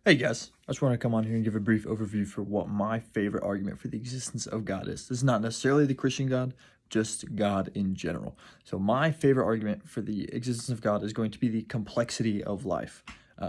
Hey guys, I just want to come on here and give a brief overview for what my favorite argument for the existence of God is. This is not necessarily the Christian God, just God in general. So my favorite argument for the existence of God is going to be the complexity of life,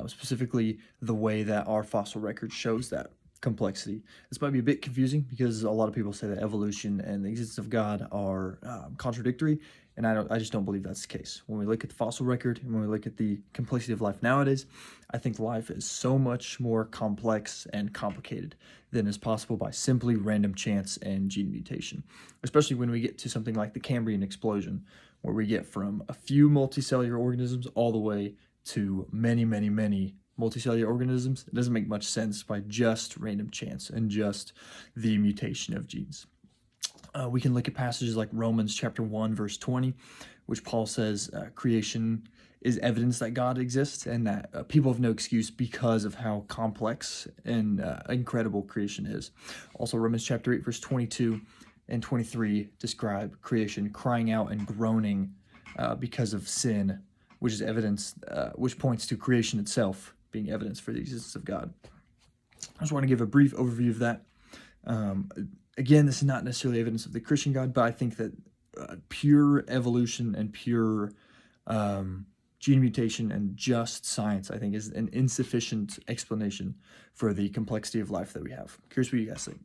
specifically the way that our fossil record shows that complexity. This might be a bit confusing because a lot of people say that evolution and the existence of God are contradictory, and I just don't believe that's the case. When we look at the fossil record and when we look at the complexity of life nowadays, I think life is so much more complex and complicated than is possible by simply random chance and gene mutation, especially when we get to something like the Cambrian explosion, where we get from a few multicellular organisms all the way to many, many, many multicellular organisms. It doesn't make much sense by just random chance and just the mutation of genes. We can look at passages like Romans chapter 1, verse 20, which Paul says creation is evidence that God exists and that people have no excuse because of how complex and incredible creation is. Also, Romans chapter 8, verse 22 and 23 describe creation crying out and groaning because of sin, which is evidence, which points to creation itself being evidence for the existence of God. I just want to give a brief overview of that. Again, this is not necessarily evidence of the Christian God, but I think that pure evolution and pure gene mutation and just science, I think, is an insufficient explanation for the complexity of life that we have. Curious what you guys think.